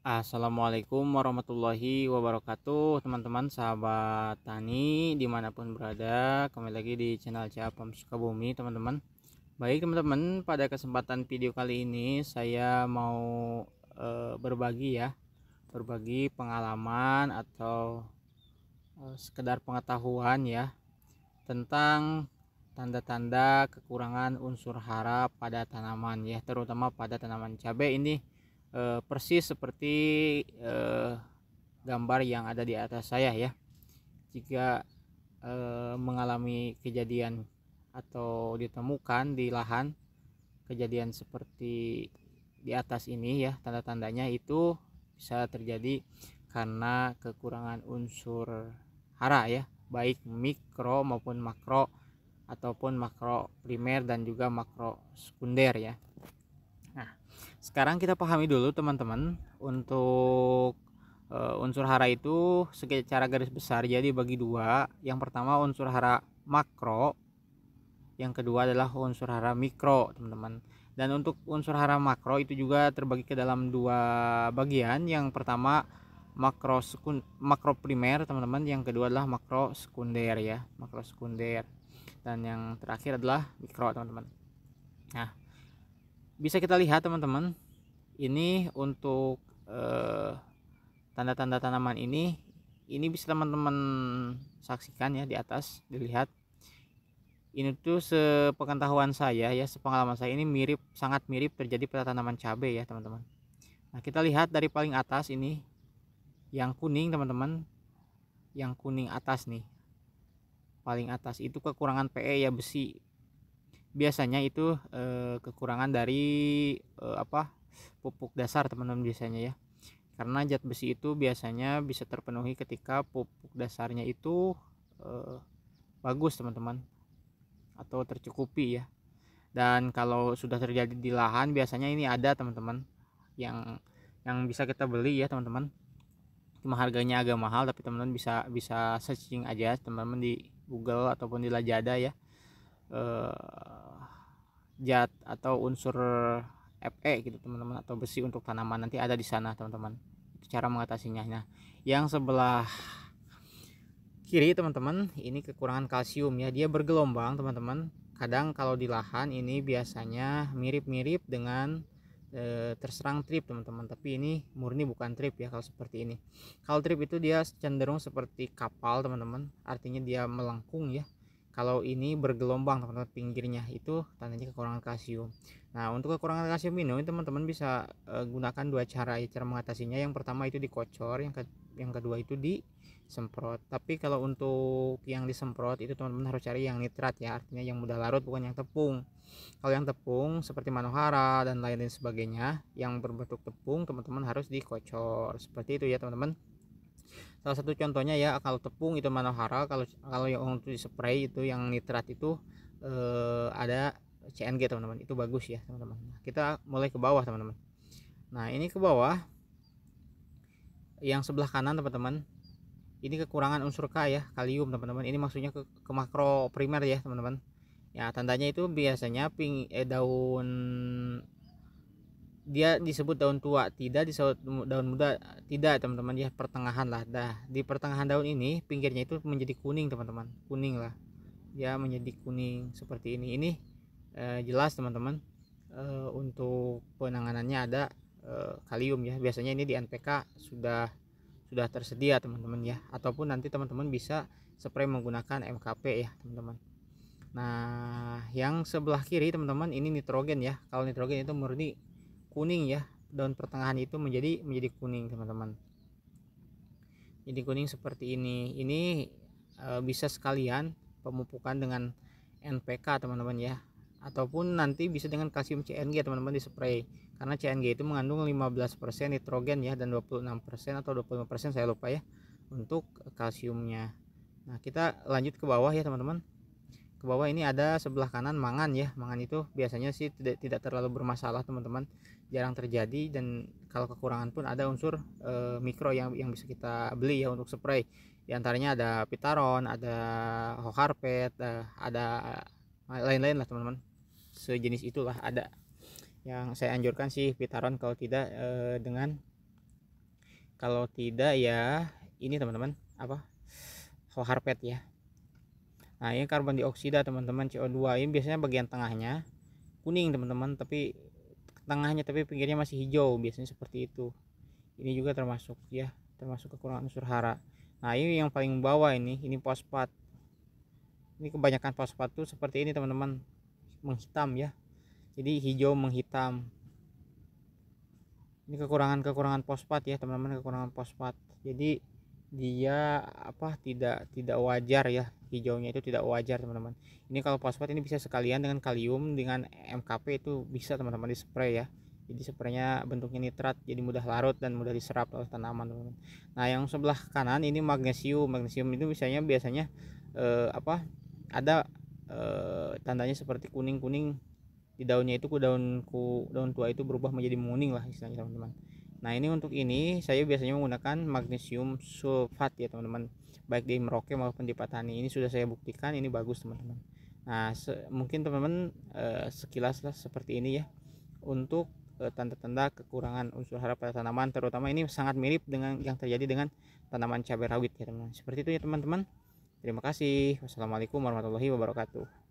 Assalamualaikum warahmatullahi wabarakatuh, teman-teman sahabat tani dimanapun berada. Kembali lagi di channel Capam Sukabumi, teman-teman. Baik teman-teman, pada kesempatan video kali ini saya mau berbagi pengalaman atau sekedar pengetahuan ya tentang tanda-tanda kekurangan unsur hara pada tanaman ya, terutama pada tanaman cabai ini. Persis seperti gambar yang ada di atas saya ya. Jika mengalami kejadian atau ditemukan di lahan kejadian seperti di atas ini ya, tanda-tandanya itu bisa terjadi karena kekurangan unsur hara ya, baik mikro maupun makro, ataupun makro primer dan juga makro sekunder ya. Nah, sekarang kita pahami dulu teman-teman untuk unsur hara itu secara garis besar jadi bagi dua. Yang pertama unsur hara makro, yang kedua adalah unsur hara mikro, teman-teman. Dan untuk unsur hara makro itu juga terbagi ke dalam dua bagian. Yang pertama makro primer, teman-teman. Yang kedua adalah makro sekunder ya, makro sekunder. Dan yang terakhir adalah mikro, teman-teman. Nah, bisa kita lihat teman-teman, ini untuk tanda-tanda tanaman ini bisa teman-teman saksikan ya, di atas dilihat. Ini tuh sepengetahuan saya ya, sepengalaman saya, ini sangat mirip terjadi pada tanaman cabai ya teman-teman. Nah, kita lihat dari paling atas ini yang kuning teman-teman, yang kuning atas nih, paling atas itu kekurangan Pe ya, besi. Biasanya itu kekurangan dari pupuk dasar teman-teman biasanya ya, karena zat besi itu biasanya bisa terpenuhi ketika pupuk dasarnya itu bagus teman-teman, atau tercukupi ya. Dan kalau sudah terjadi di lahan biasanya ini ada teman-teman yang bisa kita beli ya teman-teman, cuma harganya agak mahal, tapi teman-teman bisa searching aja teman-teman di Google ataupun di Lazada ya, zat atau unsur Fe gitu teman-teman, atau besi untuk tanaman, nanti ada di sana teman-teman, itu cara mengatasinya. Nah, yang sebelah kiri teman-teman ini kekurangan kalsium ya, dia bergelombang teman-teman. Kadang kalau di lahan ini biasanya mirip-mirip dengan terserang trip teman-teman, tapi ini murni bukan trip ya kalau seperti ini. Kalau trip itu dia cenderung seperti kapal teman-teman, artinya dia melengkung ya. Kalau ini bergelombang teman-teman, pinggirnya itu tandanya kekurangan kalsium. Nah, untuk kekurangan kalsium ini teman-teman bisa gunakan dua cara ya, cara mengatasinya. Yang pertama itu dikocor, yang kedua itu disemprot. Tapi kalau untuk yang disemprot itu teman-teman harus cari yang nitrat ya, artinya yang mudah larut, bukan yang tepung. Kalau yang tepung seperti manohara dan lain-lain sebagainya yang berbentuk tepung, teman-teman harus dikocor seperti itu ya teman-teman. Salah satu contohnya ya, kalau tepung itu manohara, kalau yang untuk spray itu yang nitrat itu ada CNG teman-teman, itu bagus ya teman-teman. Kita mulai ke bawah teman-teman. Nah, ini ke bawah yang sebelah kanan teman-teman, ini kekurangan unsur K ya, kalium teman-teman. Ini maksudnya ke makro primer ya teman-teman. Ya, tandanya itu biasanya daun, dia disebut daun tua, tidak disebut daun muda, tidak teman-teman ya, pertengahan lah. Dah di pertengahan daun ini pinggirnya itu menjadi kuning teman-teman, kuning lah, dia menjadi kuning seperti ini jelas teman-teman. Untuk penanganannya ada kalium ya, biasanya ini di NPK sudah tersedia teman-teman ya, ataupun nanti teman-teman bisa spray menggunakan MKP ya teman-teman. Nah, yang sebelah kiri teman-teman ini nitrogen ya. Kalau nitrogen itu murni kuning ya, daun pertengahan itu menjadi kuning teman-teman, jadi kuning seperti ini bisa sekalian pemupukan dengan NPK teman-teman ya, ataupun nanti bisa dengan kalsium CNG teman-teman di spray, karena CNG itu mengandung 15% nitrogen ya, dan 26% atau 25% saya lupa ya untuk kalsiumnya. Nah, kita lanjut ke bawah ya teman-teman. Ke bawah ini ada sebelah kanan mangan ya. Mangan itu biasanya sih tidak terlalu bermasalah teman-teman, jarang terjadi. Dan kalau kekurangan pun ada unsur mikro yang bisa kita beli ya untuk spray. Di antaranya ada Pitaron, ada Hoharpet, ada lain-lain lah teman-teman, sejenis itulah ada. Yang saya anjurkan sih Pitaron, kalau tidak dengan Kalau tidak ya ini teman-teman apa, harpet ya. Nah ini karbon dioksida teman-teman, CO2 ini biasanya bagian tengahnya kuning teman-teman, tapi tengahnya tapi pinggirnya masih hijau, biasanya seperti itu. Ini juga termasuk ya, termasuk kekurangan unsur hara. Nah ini yang paling bawah ini fosfat. Ini kebanyakan fosfat tuh seperti ini teman-teman, menghitam ya, jadi hijau menghitam. Ini kekurangan fosfat ya teman-teman, kekurangan fosfat. Jadi dia apa, tidak wajar ya, hijaunya itu tidak wajar teman-teman. Ini kalau fosfat ini bisa sekalian dengan kalium dengan MKP, itu bisa teman-teman di spray ya. Jadi spraynya bentuknya nitrat, jadi mudah larut dan mudah diserap oleh tanaman teman-teman. Nah yang sebelah kanan ini magnesium. Magnesium itu biasanya apa, ada tandanya seperti kuning-kuning di daunnya, itu daun tua itu berubah menjadi menguning lah istilahnya teman-teman. Nah ini untuk ini saya biasanya menggunakan magnesium sulfat ya teman-teman, baik di Merauke maupun di Patani. Ini sudah saya buktikan, ini bagus teman-teman. Nah mungkin teman-teman sekilas lah seperti ini ya untuk tanda-tanda kekurangan unsur hara pada tanaman, terutama ini sangat mirip dengan yang terjadi dengan tanaman cabai rawit ya teman-teman. Seperti itu ya teman-teman. Terima kasih. Wassalamualaikum warahmatullahi wabarakatuh.